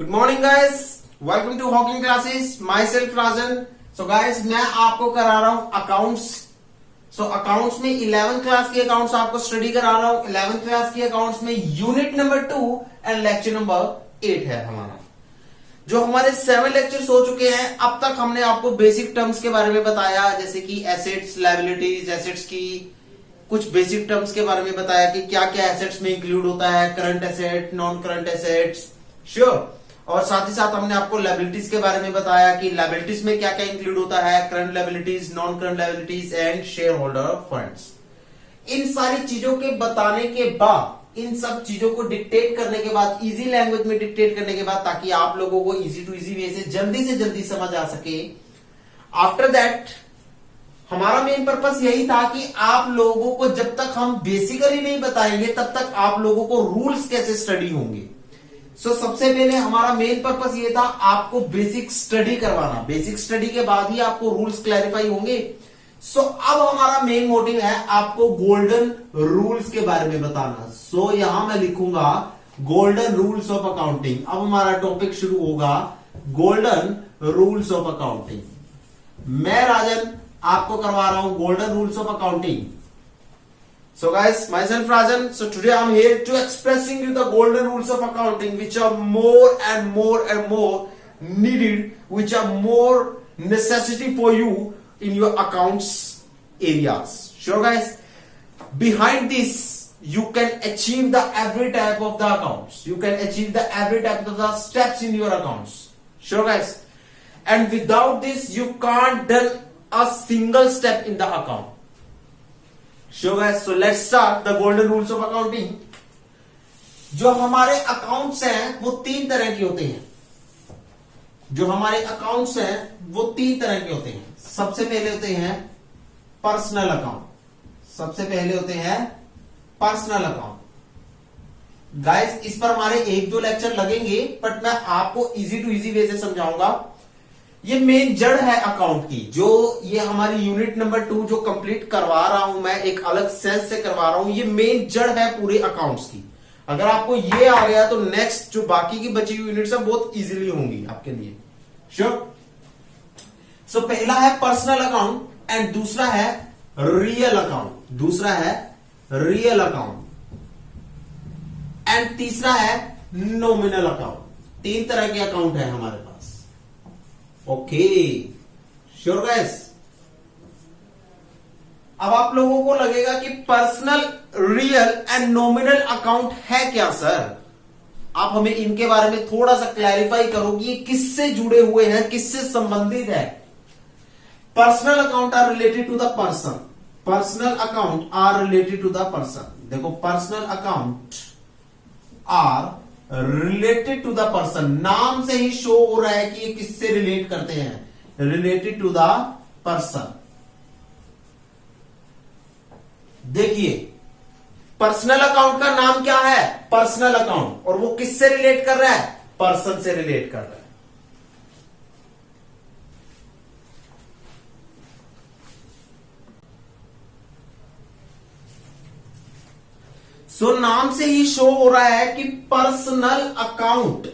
Good morning guys, welcome to Hawking classes. My self Rajan. So guys, मैं आपको करा रहा हूं अकाउंट्स। अकाउंट्स में 11th क्लास के अकाउंट्स आपको स्टडी करा रहा हूं। 11th क्लास के अकाउंट्स में unit number 2 and lecture number 8 है हमारा। जो हमारे 7 लेक्चर्स हो चुके हैं, अब तक हमने आपको बेसिक टर्म्स के बारे में बताया, जैसे कि एसेट्स, लायबिलिटीज, एसेट्स की कुछ बेसिक टर्म्स के बारे में बताया कि क्या क्या एसेट्स में इंक्लूड होता है, current asset, non current assets, sure. और साथ ही साथ हमने आपको लायबिलिटीज के बारे में बताया कि लायबिलिटीज में क्या क्या इंक्लूड होता है, current liabilities, non current liabilities and shareholder funds. इन सारी चीजों के बताने के बाद, इन सब चीजों को डिक्टेट करने के बाद, इजी लैंग्वेज में डिक्टेट करने के बाद, ताकि आप लोगों को इजी टू इजी वे से जल्दी समझ आ सके, आफ्टर दैट हमारा मेन पर्पस यही था कि आप लोगों को जब तक हम बेसिकली नहीं बताएंगे तब तक आप लोगों को रूल्स कैसे स्टडी होंगे। सबसे पहले हमारा मेन पर्पस ये था आपको बेसिक स्टडी करवाना। बेसिक स्टडी के बाद ही आपको रूल्स क्लैरिफाई होंगे। अब हमारा मेन मोटिव है आपको गोल्डन रूल्स के बारे में बताना। यहां मैं लिखूंगा गोल्डन रूल्स ऑफ अकाउंटिंग। अब हमारा टॉपिक शुरू होगा गोल्डन रूल्स ऑफ अकाउंटिंग। मैं राजन आपको करवा रहा हूं golden rules of accounting. So guys, myself Rajan. So today I'm here to expressing you the golden rules of accounting, which are more and more needed, which are more necessity for you in your accounts areas. Sure guys, behind this you can achieve the every type of the accounts. You can achieve the every type of the steps in your accounts. Sure guys, and without this you can't do a single step in the account. Sure guys, so let's start the golden rules of accounting. जो हमारे accounts हैं वो 3 तरह के होते हैं। जो हमारे अकाउंट्स हैं वो 3 तरह के होते हैं। सबसे पहले होते हैं पर्सनल अकाउंट। सबसे पहले होते हैं पर्सनल अकाउंट। गाइस, इस पर हमारे 1-2 लेक्चर लगेंगे, बट मैं आपको इजी टू इजी वे से समझाऊंगा। ये मेन जड़ है अकाउंट की। जो ये हमारी यूनिट नंबर 2 जो कंप्लीट करवा रहा हूं मैं, एक अलग सेंस से करवा रहा हूं, ये मेन जड़ है पूरे अकाउंट्स की। अगर आपको ये आ गया तो नेक्स्ट जो बाकी की बची हुई यूनिट्स है बहुत इजीली होंगी आपके लिए। श्योर। पहला है पर्सनल अकाउंट एंड दूसरा है रियल अकाउंट। दूसरा है रियल अकाउंट एंड तीसरा है नॉमिनल अकाउंट। 3 तरह के अकाउंट है हमारे पास। Okay, sure guys. अब आप लोगों को लगेगा कि personal, real and nominal account है क्या सर? आप हमें इनके बारे में थोड़ा सा क्लैरिफाई करो कि ये किससे जुड़े हुए हैं, किससे संबंधित है। Personal account are related to the person. Personal account are related to the person. देखो, personal account are related to the person. नाम से ही शो हो रहा है कि ये किससे रिलेट करते हैं, रिलेटेड टू द पर्सन। देखिए, पर्सनल अकाउंट का नाम क्या है? Personal account. और वो किससे रिलेट कर रहा है? पर्सन से रिलेट कर रहा है। नाम से ही शो हो रहा है कि personal account.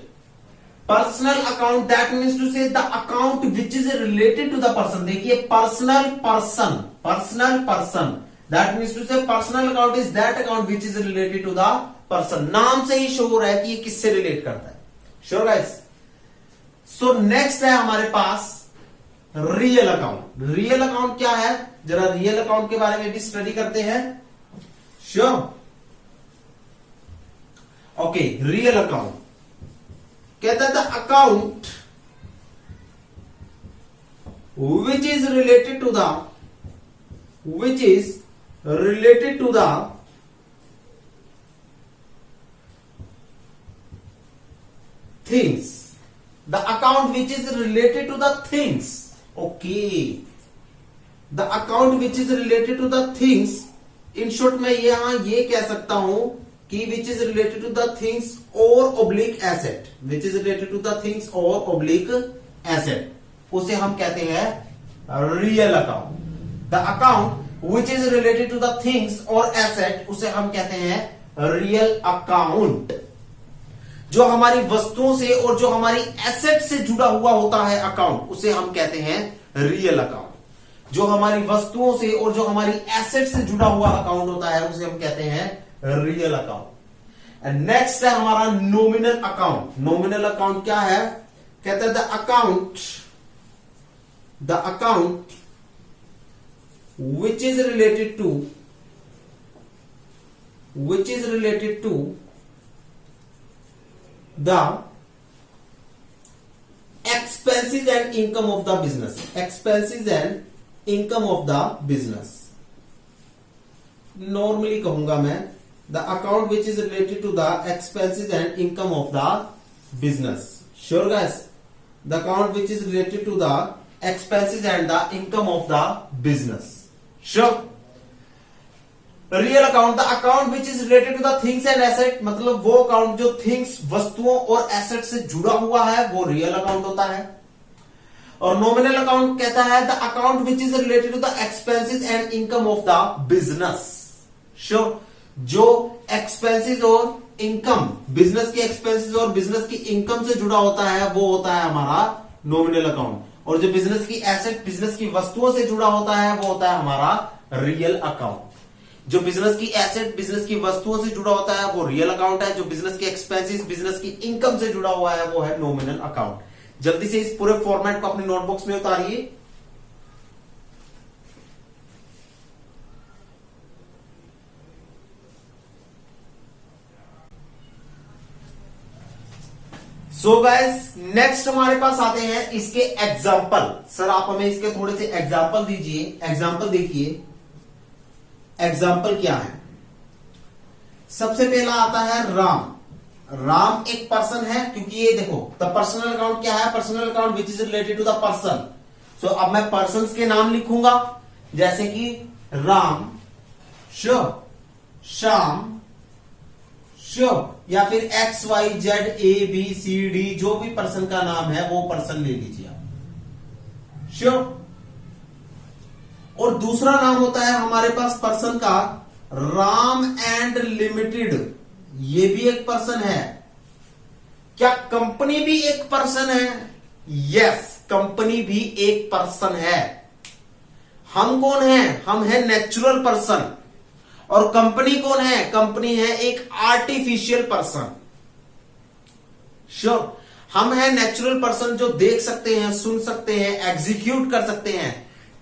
Personal account that means to say the account which is related to the person. देखिए, personal person, personal person that means to say personal account is that account which is related to the person. नाम से ही show हो रहा है कि ये किससे relate करता है। Sure guys. नेक्स्ट है हमारे पास रियल अकाउंट। रियल अकाउंट क्या है? जरा रियल अकाउंट के बारे में भी स्टडी करते हैं। श्योर। ओके, रियल अकाउंट कहता है the account which is related to the things. The account which is related to the things. Okay, the account which is related to the things. In short में यहां ये कह सकता हूं कि which is related to the things और oblique asset. Which is related to the things और oblique asset, उसे हम कहते हैं real account. The account which is related to the things और एसेट, उसे हम कहते हैं रियल अकाउंट। जो हमारी वस्तुओं से और जो हमारी एसेट से जुड़ा हुआ होता है अकाउंट, उसे हम कहते हैं रियल अकाउंट। जो हमारी वस्तुओं से और जो हमारी एसेट से जुड़ा हुआ अकाउंट होता है उसे हम कहते हैं रियल अकाउंट। एंड नेक्स्ट है हमारा नॉमिनल अकाउंट। नॉमिनल अकाउंट क्या है? कहते हैं the account which is related to the expenses and income of the business. Expenses and income of the business. Normally कहूंगा मैं the account which is related to the expenses and income of the business. Sure guys? The account which is related to the expenses and the income of the business. Sure. Real account, the account which is related to the things and asset, मतलब वो account जो things वस्तुओं और asset से जुड़ा हुआ है वो रियल अकाउंट होता है। और नॉमिनल अकाउंट कहता है the account which is related to the expenses and income of the business. Sure, जो एक्सपेंसेस और इनकम, बिजनेस के एक्सपेंसेस और बिजनेस की इनकम से जुड़ा होता है वो होता है हमारा नॉमिनल अकाउंट। और जो बिजनेस की एसेट, बिजनेस की वस्तुओं से जुड़ा होता है वो होता है हमारा रियल अकाउंट। जो बिजनेस की एसेट, बिजनेस की वस्तुओं से जुड़ा होता है वो रियल अकाउंट है। जो बिजनेस के एक्सपेंसेस, बिजनेस की इनकम से जुड़ा हुआ है वो है नॉमिनल अकाउंट। जल्दी से इस पूरे फॉर्मेट को अपनी नोटबुक्स में उतारिए। सो गाइस, नेक्स्ट हमारे पास आते हैं इसके एग्जाम्पल। सर आप हमें इसके थोड़े से एग्जाम्पल दीजिए। एग्जाम्पल देखिए, एग्जाम्पल क्या है? सबसे पहला आता है राम। राम एक पर्सन है, क्योंकि ये देखो द पर्सनल अकाउंट क्या है? Personal account which is related to the person. So अब मैं पर्सन्स के नाम लिखूंगा, जैसे कि राम, श्याम, या फिर XYZ ABCD, जो भी पर्सन का नाम है वो पर्सन ले लीजिए आप। श्योर। और दूसरा नाम होता है हमारे पास पर्सन का राम एंड लिमिटेड। ये भी एक पर्सन है। क्या कंपनी भी एक पर्सन है? यस, कंपनी भी एक पर्सन है। हम कौन है? हम है नेचुरल पर्सन। और कंपनी कौन है? कंपनी है एक आर्टिफिशियल पर्सन। श्योर, हम है नेचुरल पर्सन जो देख सकते हैं, सुन सकते हैं, एग्जीक्यूट कर सकते हैं।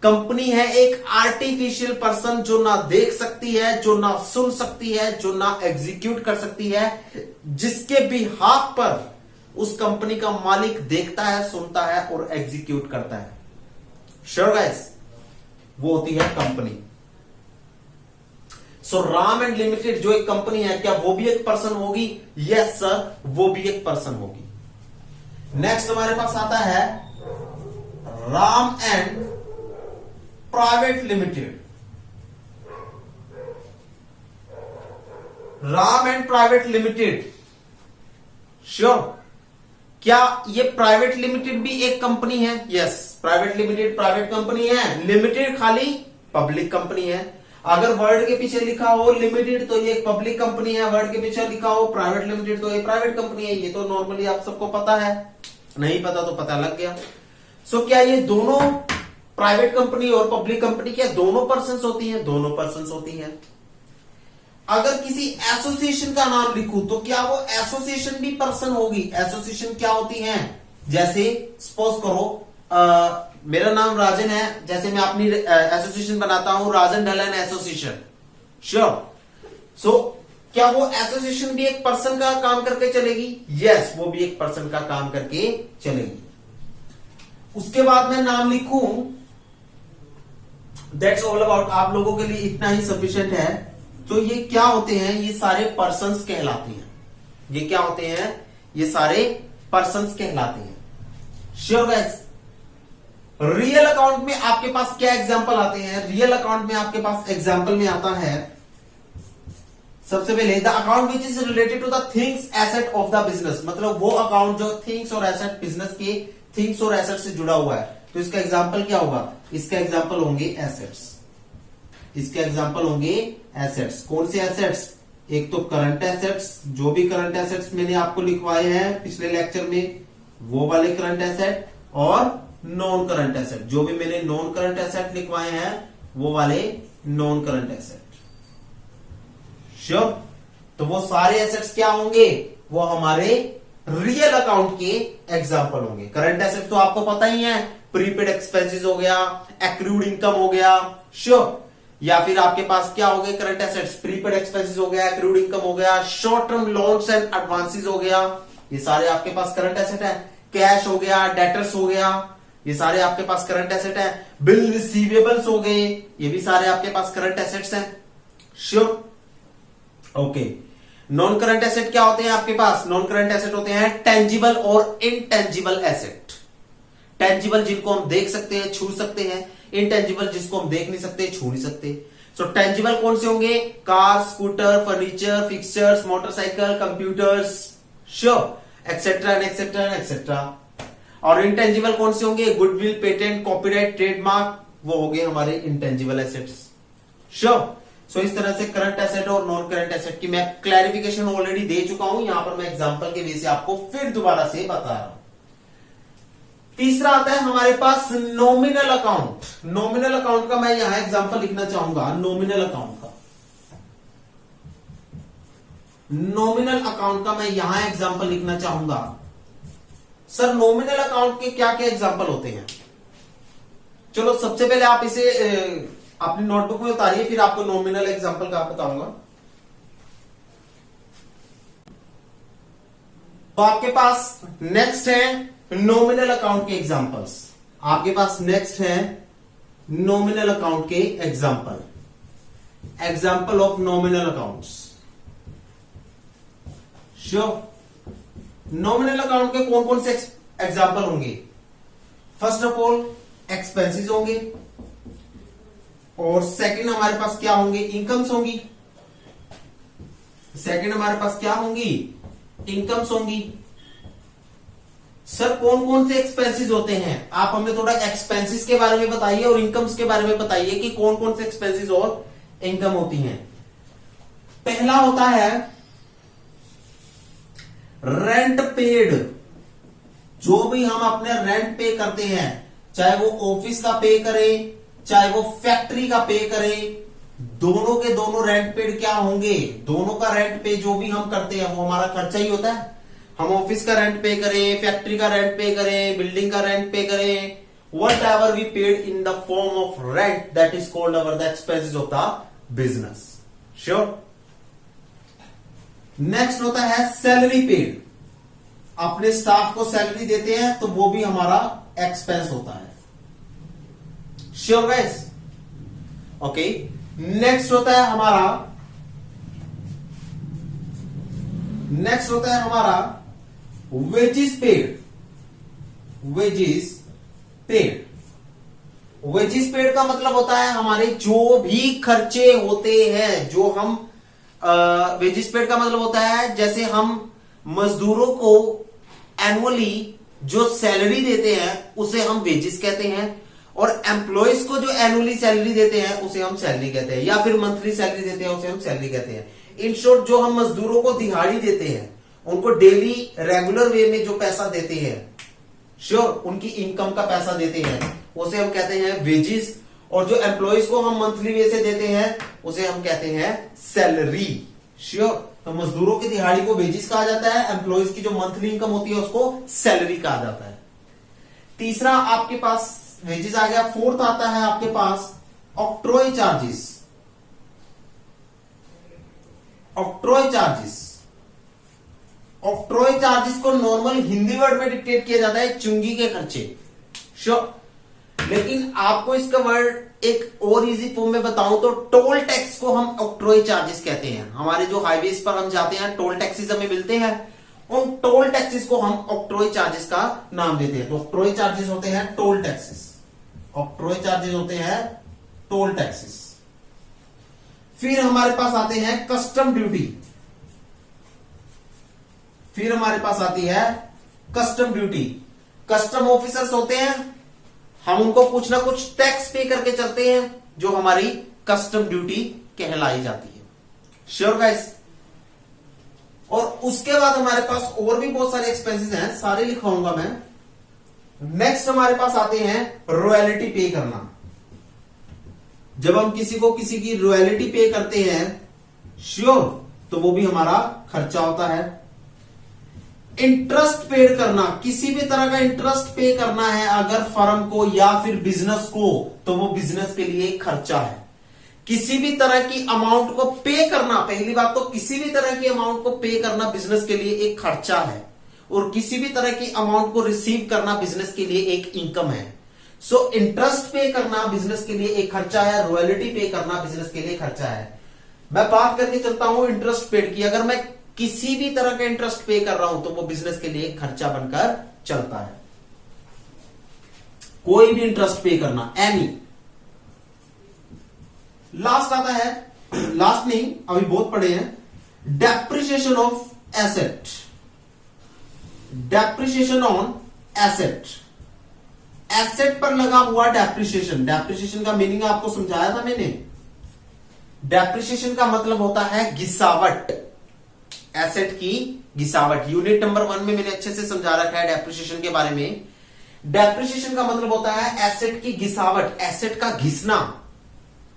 कंपनी है एक आर्टिफिशियल पर्सन जो ना देख सकती है, जो ना सुन सकती है, जो ना एग्जीक्यूट कर सकती है, जिसके बिहाफ पर उस कंपनी का मालिक देखता है, सुनता है और एग्जीक्यूट करता है। श्योर गाइस, वो होती है company. So Ram and limited जो एक कंपनी है, क्या वो भी एक पर्सन होगी? यस सर, वो भी एक पर्सन होगी। नेक्स्ट हमारे पास आता है Ram and private limited. Ram and private limited, sure, क्या ये प्राइवेट लिमिटेड भी एक कंपनी है? Yes, private limited private company है। लिमिटेड खाली पब्लिक कंपनी है। अगर वर्ड के पीछे लिखा हो लिमिटेड तो ये एक पब्लिक कंपनी है, वर्ड के पीछे लिखा हो प्राइवेट लिमिटेड तो ये प्राइवेट कंपनी है। ये तो नॉर्मली आप सबको पता है, नहीं पता तो पता लग गया। सो क्या ये दोनों प्राइवेट कंपनी और पब्लिक कंपनी क्या दोनों पर्सन्स होती हैं? दोनों पर्सन्स होती हैं। अगर किसी एसोसिएशन का नाम लिखूं तो क्या वो एसोसिएशन भी पर्सन होगी? एसोसिएशन क्या होती है? जैसे सपोज करो मेरा नाम राजन है, जैसे मैं अपनी एसोसिएशन बनाता हूं राजन ढलन एसोसिएशन। श्योर। सो क्या वो एसोसिएशन भी एक पर्सन का काम करके चलेगी? यस, वो भी एक पर्सन का काम करके चलेगी। उसके बाद मैं नाम लिखूं, दैट्स ऑल अबाउट, आप लोगों के लिए इतना ही सफिशिएंट है। तो ये क्या होते हैं? ये सारे पर्सन्स कहलाते हैं। ये क्या होते हैं? ये सारे पर्सन्स कहलाते हैं। Sure guys. रियल अकाउंट में आपके पास क्या एग्जांपल आते हैं? रियल अकाउंट में आपके पास एग्जांपल में आता है सबसे पहले the account which is related to the things asset of the business, मतलब वो अकाउंट जो थिंग्स और एसेट, बिजनेस के थिंग्स और एसेट से जुड़ा हुआ है। तो इसका एग्जांपल क्या होगा? इसका एग्जांपल होंगे एसेट्स। इसके एग्जांपल होंगे एसेट्स। कौन से एसेट्स? एक तो करंट एसेट्स, जो भी करंट एसेट्स मैंने आपको लिखवाए हैं पिछले लेक्चर में वो वाले करंट एसेट, और नॉन करंट एसेट, जो भी मैंने नॉन करंट एसेट लिखवाए हैं वो वाले नॉन करंट एसेट। श्योर? तो वो सारे एसेट्स क्या होंगे? वो हमारे रियल अकाउंट के एग्जाम्पल होंगे। करंट एसेट तो आपको पता ही है, प्रीपेड एक्सपेंसेस हो गया, एक्रूड इनकम हो गया। श्योर? या फिर आपके पास क्या हो गए करंट एसेट्स? प्रीपेड एक्सपेंसेस हो गया, एक्रूड इनकम हो गया, short term loans and advances हो गया, ये सारे आपके पास करंट एसेट है। कैश हो गया, डेटर्स हो गया, ये सारे आपके पास करंट एसेट है। बिल रिसीवेबल्स हो गए, ये भी सारे आपके पास करंट एसेट्स हैं। Sure? Okay. Non current asset क्या होते हैं आपके पास? नॉन करंट एसेट होते हैं टेंजिबल और इनटेंजिबल एसेट। टेंजिबल जिनको हम देख सकते हैं, छू सकते हैं, इनटेंजिबल जिसको हम देख नहीं सकते, छू नहीं सकते। सो टेंजिबल कौन से होंगे? Car, scooter, furniture, fixtures, motorcycle, computers, sure, etcetera and etcetera and etcetera. और इनटेंजिबल कौन से होंगे? गुडविल, पेटेंट, कॉपीराइट, ट्रेडमार्क, वो हो गए हमारे इनटेंजिबल एसेट्स। श्योर? सो इस तरह से करंट एसेट और नॉन करंट एसेट की मैं क्लैरिफिकेशन ऑलरेडी दे चुका हूं, यहां पर मैं एग्जांपल के वे से आपको फिर दोबारा से बता रहा हूं। तीसरा आता है हमारे पास नॉमिनल अकाउंट। नॉमिनल अकाउंट का मैं यहां एग्जांपल लिखना चाहूंगा, नॉमिनल अकाउंट का। नॉमिनल अकाउंट का मैं यहां एग्जांपल लिखना चाहूंगा। सर नॉमिनल अकाउंट के क्या क्या एग्जांपल होते हैं? चलो सबसे पहले आप इसे अपनी नोटबुक में उतारिए, फिर आपको नॉमिनल एग्जांपल का बताऊंगा। तो आपके पास नेक्स्ट है नॉमिनल अकाउंट के एग्जांपल्स। आपके पास नेक्स्ट है नॉमिनल अकाउंट के example. Example of nominal accounts. Sure? Nominal account के कौन कौन से एग्जांपल होंगे? फर्स्ट ऑफ ऑल एक्सपेंसेस होंगे, और सेकंड हमारे पास क्या होंगे? इनकम्स होंगी। सेकंड हमारे पास क्या होंगी? इनकम्स होंगी। सर कौन कौन से एक्सपेंसेस होते हैं? आप हमें थोड़ा एक्सपेंसेस के बारे में बताइए और इनकम्स के बारे में बताइए कि कौन कौन से एक्सपेंसेस और इनकम होती हैं। पहला होता है रेंट पेड। जो भी हम अपने रेंट पे करते हैं, चाहे वो ऑफिस का पे करें, चाहे वो फैक्ट्री का पे करें, दोनों के दोनों रेंट पेड क्या होंगे? दोनों का रेंट पे जो भी हम करते हैं वो हमारा खर्चा ही होता है। हम ऑफिस का रेंट पे करें, फैक्ट्री का रेंट पे करें, बिल्डिंग का रेंट पे करें, whatever we paid in the form of rent, that is called our the expenses of the business. Sure? Next होता है सैलरी पेड। अपने staff को salary देते हैं तो वो भी हमारा एक्सपेंस होता है। Sure guys? ओके। नेक्स्ट होता है हमारा wages paid. Wages paid. Wages paid का मतलब होता है हमारे जो भी खर्चे होते हैं, जो हम वेजिस पेड का मतलब होता है जैसे हम मजदूरों को एनुअली जो सैलरी देते हैं उसे हम वेजिस कहते हैं, और एम्प्लॉयज को जो एनुअली सैलरी देते हैं उसे हम सैलरी कहते हैं, या फिर मंथली सैलरी देते हैं उसे हम सैलरी कहते हैं। इन शॉर्ट जो हम मजदूरों को दिहाड़ी देते हैं, उनको डेली रेगुलर वे में जो पैसा देते हैं, श्योर, उनकी इनकम का पैसा देते हैं, उसे हम कहते हैं वेजिस। और जो एम्प्लॉयज को हम मंथली वे से देते हैं उसे हम कहते हैं सैलरी। श्योर? तो मजदूरों की दिहाड़ी को वेजिस कहा जाता है, एम्प्लॉयज की जो मंथली इनकम होती है उसको सैलरी कहा जाता है। तीसरा आपके पास वेजिस आ गया। फोर्थ आता है आपके पास octroi charges. Octroi charges. Octroi charges को नॉर्मल हिंदी वर्ड में डिक्टेट किया जाता है चुंगी के खर्चे। श्योर? लेकिन आपको इसका वर्ड एक और इजी फॉर्म में बताऊं तो टोल टैक्स को हम ऑक्ट्रॉय चार्जेस कहते हैं। हमारे जो हाईवेज पर हम जाते हैं, टोल टैक्सेस हमें मिलते हैं, उन टोल टैक्सेस को हम ऑक्ट्रॉय चार्जेस का नाम देते हैं। तो ऑक्ट्रॉय चार्जेस होते हैं टोल टैक्सेस। ऑक्ट्रॉय चार्जेस होते हैं टोल टैक्सेस। फिर हमारे पास आते हैं कस्टम ड्यूटी। फिर हमारे पास आती है कस्टम ड्यूटी। कस्टम ऑफिसर्स होते हैं, हम उनको कुछ ना कुछ टैक्स पे करके चलते हैं, जो हमारी कस्टम ड्यूटी कहलाई जाती है। Sure guys? और उसके बाद हमारे पास और भी बहुत सारे एक्सपेंसेस हैं, सारे लिखवाऊंगा मैं। नेक्स्ट हमारे पास आते हैं रॉयल्टी पे करना। जब हम किसी को किसी की रॉयल्टी पे करते हैं, श्योर, तो वो भी हमारा खर्चा होता है। इंटरेस्ट पेड करना, किसी भी तरह का इंटरेस्ट पे करना है अगर फर्म को या फिर बिजनेस को, तो वो बिजनेस के लिए खर्चा है। किसी भी तरह की अमाउंट को पे करना, पहली बात तो किसी भी तरह की अमाउंट को पे करना बिजनेस के लिए एक खर्चा है, और किसी भी तरह की अमाउंट को रिसीव करना बिजनेस के लिए एक इनकम है। सो इंटरेस्ट पे करना बिजनेस के लिए एक खर्चा है, रॉयल्टी पे करना बिजनेस के लिए खर्चा है। मैं बात करके चलता हूं इंटरेस्ट पेड की। अगर मैं किसी भी तरह का इंटरेस्ट पे कर रहा हूं तो वो बिजनेस के लिए खर्चा बनकर चलता है। कोई भी इंटरेस्ट पे करना, एनी। लास्ट आता है, लास्ट नहीं, अभी बहुत पढ़े हैं, depreciation of asset. Depreciation on asset, asset पर लगा हुआ डेप्रिसिएशन। डेप्रिसिएशन का मीनिंग आपको समझाया था मैंने। डेप्रिसिएशन का मतलब होता है घिसावट, एसेट की घिसावट। यूनिट नंबर 1 में मैंने अच्छे से समझा रखा है डेप्रिसिएशन के बारे में। डेप्रिसिएशन का मतलब होता है एसेट की घिसावट, एसेट का घिसना।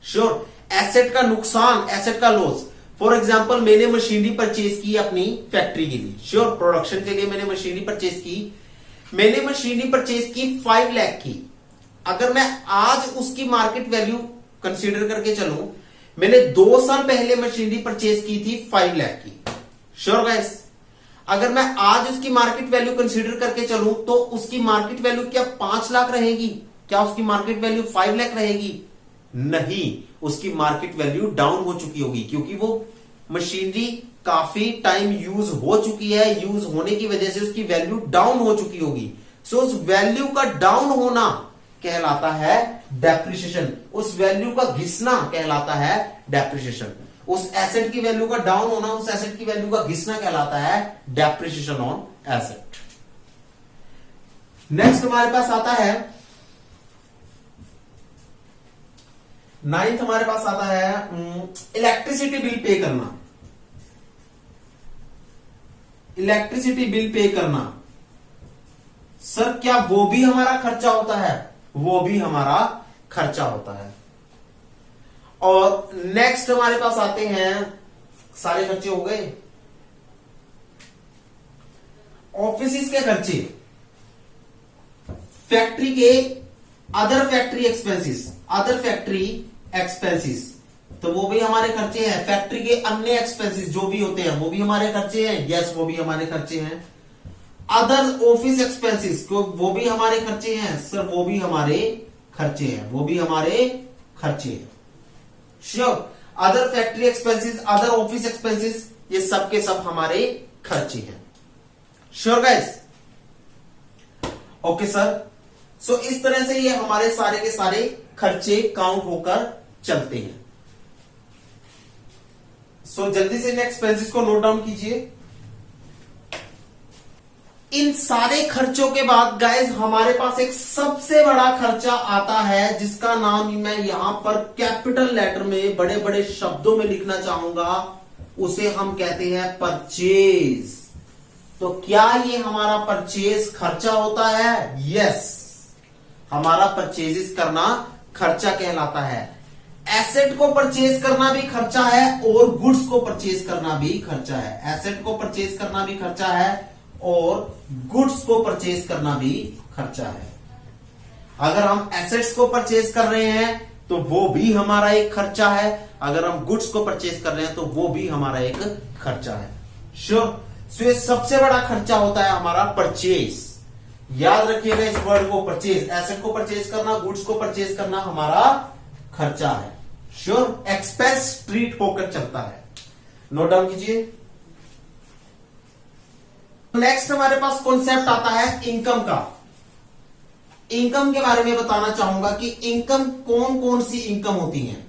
श्योर, एसेट का नुकसान, एसेट का लॉस। फॉर एग्जाम्पल, मैंने मशीनरी परचेज की अपनी फैक्ट्री के लिए, श्योर, प्रोडक्शन के लिए मैंने मशीनरी परचेज की। मैंने मशीनरी परचेज की 5 लाख की। अगर मैं आज उसकी मार्केट वैल्यू कंसीडर करके चलूं, मैंने 2 साल पहले मशीनरी परचेज की थी 5 लाख की। श्योर गाइस, अगर मैं आज उसकी मार्केट वैल्यू कंसीडर करके चलूं तो उसकी मार्केट वैल्यू क्या 5 लाख रहेगी? क्या उसकी मार्केट वैल्यू 5 लाख रहेगी? नहीं, उसकी मार्केट वैल्यू डाउन हो चुकी होगी, क्योंकि वो मशीनरी काफी टाइम यूज हो चुकी है। यूज होने की वजह से उसकी वैल्यू डाउन हो चुकी होगी। सो उस वैल्यू का डाउन होना कहलाता है डेप्रिसिएशन। उस वैल्यू का घिसना कहलाता है डेप्रिसिएशन। उस एसेट की वैल्यू का डाउन होना, उस एसेट की वैल्यू का घिसना कहलाता है डेप्रिसिएशन ऑन एसेट। नेक्स्ट हमारे पास आता है 9th, हमारे पास आता है इलेक्ट्रिसिटी बिल पे करना। इलेक्ट्रिसिटी बिल पे करना, सर क्या वो भी हमारा खर्चा होता है? वो भी हमारा खर्चा होता है। और नेक्स्ट हमारे पास आते हैं, सारे खर्चे हो गए, ऑफिस के खर्चे, फैक्ट्री के other factory expenses, other factory expenses, तो वो भी हमारे खर्चे हैं। फैक्ट्री के अन्य एक्सपेंसेस जो भी होते हैं वो भी हमारे खर्चे हैं। यस, वो भी हमारे खर्चे हैं। अदर ऑफिस एक्सपेंसेस, वो भी हमारे खर्चे हैं। सर वो भी हमारे खर्चे हैं, वो भी हमारे खर्चे हैं। Sure, other factory expenses, other office expenses, ये सब के सब हमारे खर्चे हैं। Sure guys? Okay sir. So इस तरह से ये हमारे सारे के सारे खर्चे काउंट होकर चलते हैं। सो जल्दी से इन एक्सपेंसेस को नोट डाउन कीजिए। इन सारे खर्चों के बाद गाइस हमारे पास एक सबसे बड़ा खर्चा आता है, जिसका नाम मैं यहां पर कैपिटल लेटर में बड़े बड़े शब्दों में लिखना चाहूंगा। उसे हम कहते हैं परचेज। तो क्या ये हमारा परचेज खर्चा होता है? यस, हमारा परचेजेस करना खर्चा कहलाता है। एसेट को परचेज करना भी खर्चा है और गुड्स को परचेज करना भी खर्चा है। एसेट को परचेज करना भी खर्चा है और गुड्स को परचेज करना भी खर्चा है। अगर हम एसेट्स को परचेज कर रहे हैं तो वो भी हमारा एक खर्चा है। अगर हम गुड्स को परचेज कर रहे हैं तो वो भी हमारा एक खर्चा है। श्योर। सो ये सबसे बड़ा खर्चा होता है हमारा परचेज। याद रखिएगा इस वर्ड को, परचेज। एसेट को परचेज करना, गुड्स को परचेज करना हमारा खर्चा है। श्योर, एक्सपेंस ट्रीट होकर चलता है। नोट डाउन कीजिए। नेक्स्ट हमारे पास कॉन्सेप्ट आता है इनकम का। इनकम के बारे में बताना चाहूंगा कि इनकम कौन कौन सी इनकम होती है।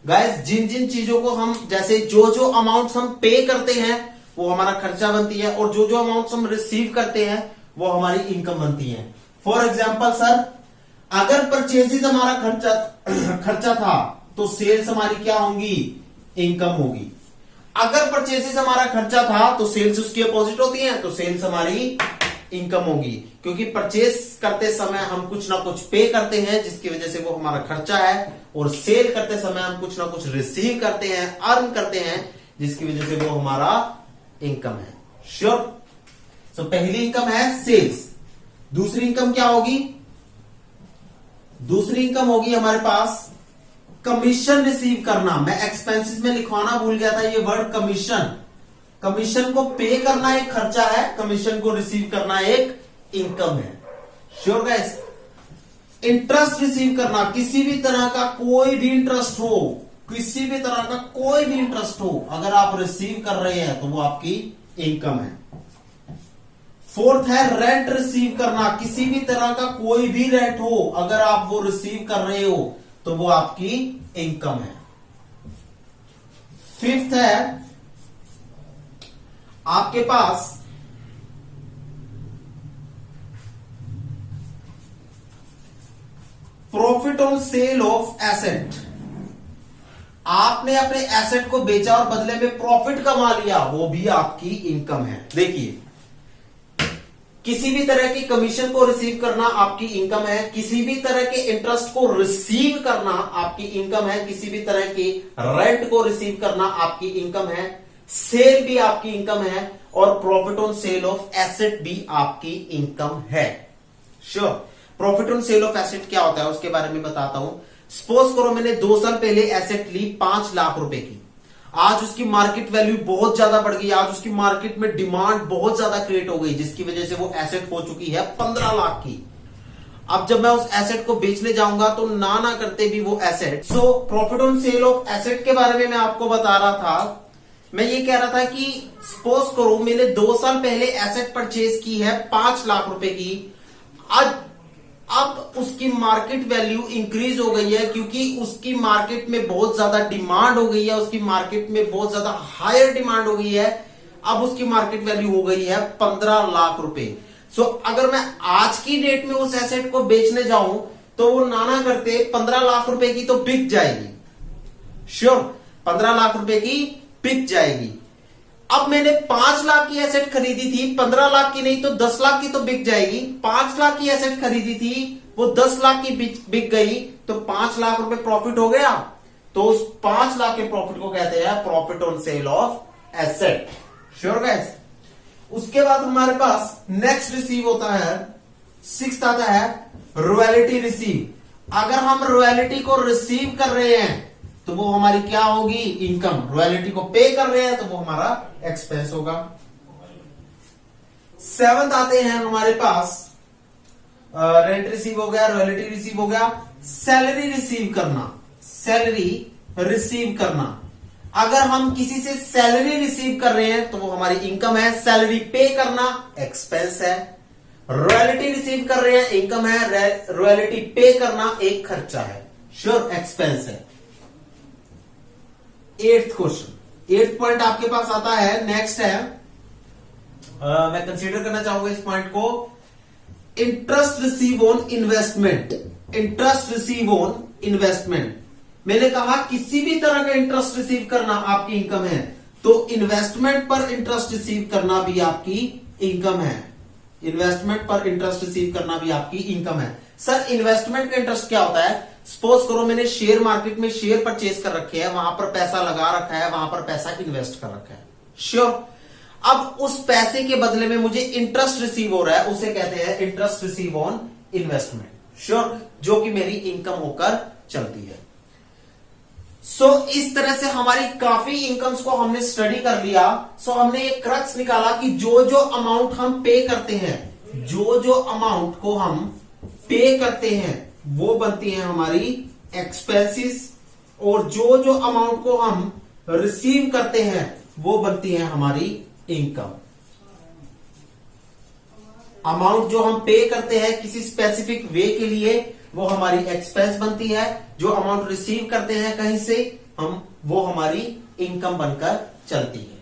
गाइस, जिन जिन चीजों को हम, जैसे जो जो अमाउंट हम पे करते हैं वो हमारा खर्चा बनती है, और जो जो अमाउंट हम रिसीव करते हैं वो हमारी इनकम बनती है। फॉर एग्जाम्पल सर, अगर परचेजेस हमारा खर्चा था तो सेल्स हमारी क्या होंगी? इनकम होगी। अगर परचेसेस हमारा खर्चा था तो सेल्स उसकी अपोजिट होती है, तो सेल्स हमारी इनकम होगी, क्योंकि परचेस करते समय हम कुछ ना कुछ पे करते हैं जिसकी वजह से वो हमारा खर्चा है, और सेल करते समय हम कुछ ना कुछ रिसीव करते हैं, अर्न करते हैं, जिसकी वजह से वो हमारा इनकम है। श्योर। सो पहली इनकम है सेल्स। दूसरी इनकम क्या होगी? दूसरी इनकम होगी हमारे पास कमीशन रिसीव करना। मैं एक्सपेंसेस में लिखवाना भूल गया था ये वर्ड कमीशन। कमीशन को पे करना एक खर्चा है, कमीशन को रिसीव करना एक इनकम है। Sure guys. इंटरेस्ट रिसीव करना, किसी भी तरह का कोई भी इंटरेस्ट हो, किसी भी तरह का कोई भी इंटरेस्ट हो, अगर आप रिसीव कर रहे हैं तो वो आपकी इनकम है। फोर्थ है रेंट रिसीव करना, किसी भी तरह का कोई भी रेंट हो, अगर आप वो रिसीव कर रहे हो तो वो आपकी इनकम है। फिफ्थ है आपके पास profit on sale of asset. आपने अपने एसेट को बेचा और बदले में प्रॉफिट कमा लिया, वो भी आपकी इनकम है। देखिए, किसी भी तरह की कमीशन को रिसीव करना आपकी इनकम है, किसी भी तरह के इंटरेस्ट को रिसीव करना आपकी इनकम है, किसी भी तरह की रेंट को रिसीव करना आपकी इनकम है, सेल भी आपकी इनकम है, और profit on sale of asset भी आपकी इनकम है। Sure. Profit on sale of asset क्या होता है उसके बारे में बताता हूं। सपोज करो मैंने 2 साल पहले एसेट ली 5 लाख रुपए की, आज उसकी मार्केट वैल्यू बहुत ज्यादा बढ़ गई, आज उसकी मार्केट में डिमांड बहुत ज्यादा क्रिएट हो गई, जिसकी वजह से वो एसेट हो चुकी है 15 लाख की। अब जब मैं उस एसेट को बेचने जाऊंगा तो ना करते भी वो asset. So profit on sale of asset के बारे में मैं आपको बता रहा था। मैं ये कह रहा था कि सपोज करो मैंने 2 साल पहले एसेट परचेज की है 5 लाख रुपए की, अब उसकी मार्केट वैल्यू इंक्रीज हो गई है, क्योंकि उसकी मार्केट में बहुत ज्यादा डिमांड हो गई है, उसकी मार्केट में बहुत ज्यादा हायर डिमांड हो गई है। अब उसकी मार्केट वैल्यू हो गई है 15 लाख रुपए। सो अगर मैं आज की डेट में उस एसेट को बेचने जाऊं तो वो ना करते 15 लाख रुपए की तो बिक जाएगी। श्योर। 15 लाख रुपए की बिक जाएगी। अब मैंने 5 लाख की एसेट खरीदी थी, 15 लाख की नहीं तो 10 लाख की तो बिक जाएगी। 5 लाख की एसेट खरीदी थी, वो 10 लाख की बिक गई, तो 5 लाख रुपए प्रॉफिट हो गया। तो उस 5 लाख के प्रॉफिट को कहते हैं profit on sale of asset. Sure guys. उसके बाद हमारे पास नेक्स्ट रिसीव होता है, 6th आता है रॉयल्टी रिसीव। अगर हम रॉयल्टी को रिसीव कर रहे हैं तो वो हमारी क्या होगी? इनकम। रॉयल्टी को पे कर रहे हैं तो वो हमारा एक्सपेंस होगा। 7th आते हैं हमारे पास, रेंट रिसीव हो गया, रॉयल्टी रिसीव हो गया, सैलरी रिसीव करना। सैलरी रिसीव करना, अगर हम किसी से सैलरी रिसीव कर रहे हैं तो वो हमारी इनकम है। सैलरी पे करना एक्सपेंस है। रॉयल्टी रिसीव कर रहे हैं, इनकम है। रॉयल्टी पे करना एक खर्चा है। श्योर, एक्सपेंस है। 8th क्वेश्चन, 8th पॉइंट आपके पास आता है, नेक्स्ट है, मैं कंसीडर करना चाहूंगा इस पॉइंट को, interest receive on investment. Interest receive on investment, मैंने कहा किसी भी तरह का इंटरेस्ट रिसीव करना आपकी इनकम है, तो इन्वेस्टमेंट पर इंटरेस्ट रिसीव करना भी आपकी इनकम है। इन्वेस्टमेंट पर इंटरेस्ट रिसीव करना भी आपकी इनकम है। सर इन्वेस्टमेंट का इंटरेस्ट क्या होता है? सपोज करो मैंने शेयर मार्केट में शेयर परचेज कर रखे हैं, वहां पर पैसा लगा रखा है, वहां पर पैसा इन्वेस्ट कर रखा है। श्योर। अब उस पैसे के बदले में मुझे इंटरेस्ट रिसीव हो रहा है, उसे कहते हैं interest receive on investment. Sure, जो कि मेरी इनकम होकर चलती है। सो इस तरह से हमारी काफी इनकम्स को हमने स्टडी कर लिया। सो हमने एक क्रक्स निकाला कि जो जो अमाउंट हम पे करते हैं, जो जो अमाउंट को हम पे करते हैं वो बनती है हमारी एक्सपेंसेस, और जो जो अमाउंट को हम रिसीव करते हैं वो बनती है हमारी इनकम। अमाउंट जो हम पे करते हैं किसी स्पेसिफिक वे के लिए वो हमारी एक्सपेंस बनती है, जो अमाउंट रिसीव करते हैं कहीं से हम, वो हमारी इनकम बनकर चलती है।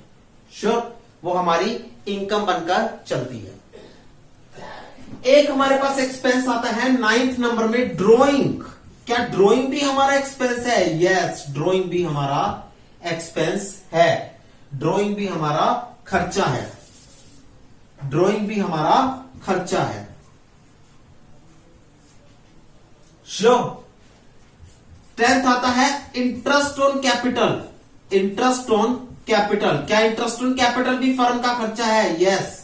श्योर, वो हमारी इनकम बनकर चलती है। एक हमारे पास एक्सपेंस आता है 9th नंबर में, ड्राइंग। क्या ड्राइंग भी हमारा एक्सपेंस है? यस, ड्राइंग भी हमारा एक्सपेंस है। ड्राइंग भी हमारा खर्चा है, ड्राइंग भी हमारा खर्चा है। श्योर। 10th आता है interest on capital, interest on capital. क्या इंटरेस्ट ऑन कैपिटल भी फर्म का खर्चा है? यस,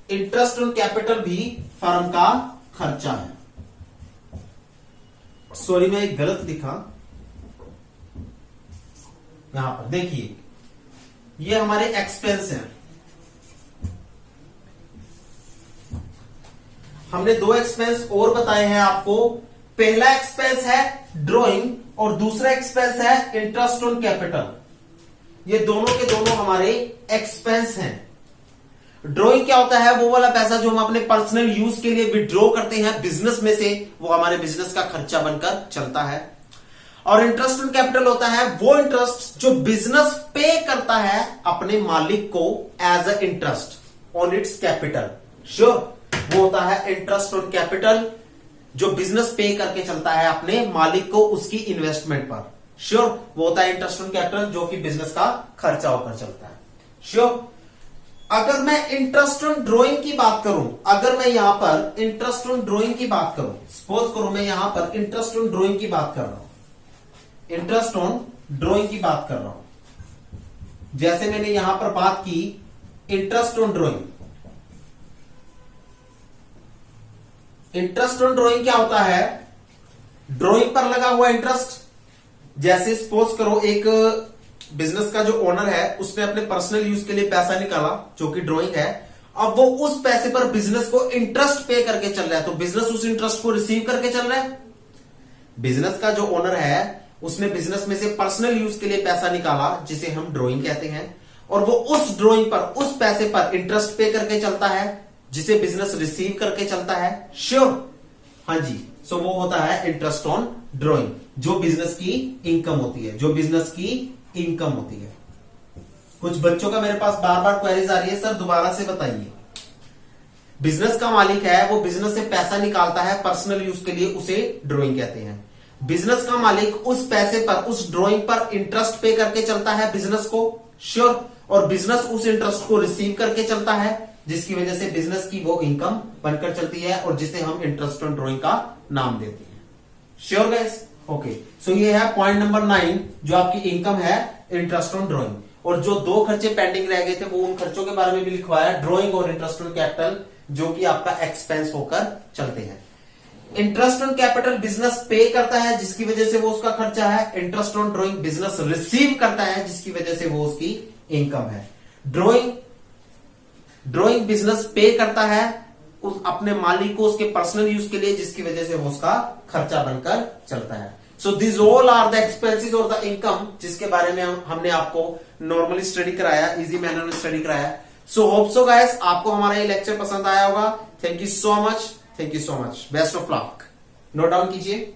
इंटरेस्ट ऑन कैपिटल भी फर्म का खर्चा है। सॉरी मैं एक गलत लिखा, यहां पर देखिए ये हमारे एक्सपेंस हैं। हमने दो एक्सपेंस और बताए हैं आपको। पहला एक्सपेंस है ड्राइंग और दूसरा एक्सपेंस है इंटरेस्ट ऑन कैपिटल। ये दोनों के दोनों हमारे एक्सपेंस हैं। ड्राइंग क्या होता है? वो वाला पैसा जो हम अपने पर्सनल यूज के लिए विड्रॉ करते हैं बिजनेस में से, वो हमारे बिजनेस का खर्चा बनकर चलता है। और इंटरेस्ट ऑन कैपिटल होता है वो इंटरेस्ट जो बिजनेस पे करता है अपने मालिक को as a interest on its capital. Sure, वो होता है इंटरेस्ट ऑन कैपिटल जो बिजनेस पे करके चलता है अपने मालिक को उसकी इन्वेस्टमेंट पर। श्योर, वो होता है इंटरेस्ट ऑन कैपिटल जो कि बिजनेस का खर्चा होकर चलता है। श्योर। अगर मैं इंटरेस्ट ऑन ड्राइंग की बात करूं, अगर मैं यहां पर इंटरेस्ट ऑन ड्राइंग की बात करूं, सपोज करो मैं यहां पर इंटरेस्ट ऑन ड्राइंग की बात कर रहा हूं, इंटरेस्ट ऑन ड्राइंग की बात कर रहा हूं, जैसे मैंने यहां पर बात की interest on drawing. Interest on drawing क्या होता है? ड्राइंग पर लगा हुआ इंटरेस्ट। जैसे सपोज करो एक बिजनेस का जो ओनर है उसने अपने पर्सनल यूज के लिए पैसा निकाला जो कि ड्राइंग है। अब वो उस पैसे पर बिजनेस को इंटरेस्ट पे करके चल रहा है, तो बिजनेस उस इंटरेस्ट को रिसीव करके चल रहा है। बिजनेस का जो ओनर है उसने बिजनेस में से पर्सनल यूज के लिए पैसा निकाला जिसे हम ड्राइंग कहते हैं, और वो उस ड्राइंग पर, उस पैसे पर इंटरेस्ट पे करके चलता है जिसे बिजनेस रिसीव करके चलता है। श्योर, हाँ जी। सो वो होता है इंटरेस्ट ऑन ड्राइंग जो बिजनेस की इनकम होती है, जो बिजनेस की इनकम होती है। कुछ बच्चों का मेरे पास बार बार क्वेरीज आ रही है, सर दोबारा से बताइए। बिजनेस का मालिक है, वो बिजनेस से पैसा निकालता है पर्सनल यूज के लिए, उसे ड्राइंग कहते हैं। बिजनेस का मालिक उस पैसे पर, उस ड्राइंग पर इंटरेस्ट पे करके चलता है बिजनेस को। श्योर। और बिजनेस उस इंटरेस्ट को रिसीव करके चलता है जिसकी वजह से बिजनेस की वो इनकम बनकर चलती है और जिसे हम इंटरेस्ट ऑन ड्राइंग का नाम देते हैं। Sure guys? ओके। सो ये है पॉइंट नंबर 9 जो आपकी इनकम है इंटरेस्ट ऑन ड्राइंग। और जो दो खर्चे पेंडिंग रह गए थे वो उन खर्चों के बारे में भी लिखवाया, ड्राइंग और इंटरेस्ट ऑन कैपिटल, जो कि आपका एक्सपेंस होकर चलते हैं। इंटरेस्ट ऑन कैपिटल बिजनेस पे करता है जिसकी वजह से वो उसका खर्चा है। Interest on drawing business receive करता है जिसकी वजह से वो उसकी इनकम है। ड्राइंग बिजनेस पे करता है उस अपने मालिक को उसके पर्सनल यूज के लिए जिसकी वजह से वो उसका खर्चा बनकर चलता है। So this all are the expenses और द इनकम जिसके बारे में हमने आपको नॉर्मली स्टडी कराया, इजी मैनर में स्टडी कराया। सो होप सो गाइस आपको हमारा ये लेक्चर पसंद आया होगा। Thank you so much, thank you so much, best of luck. Note down कीजिए।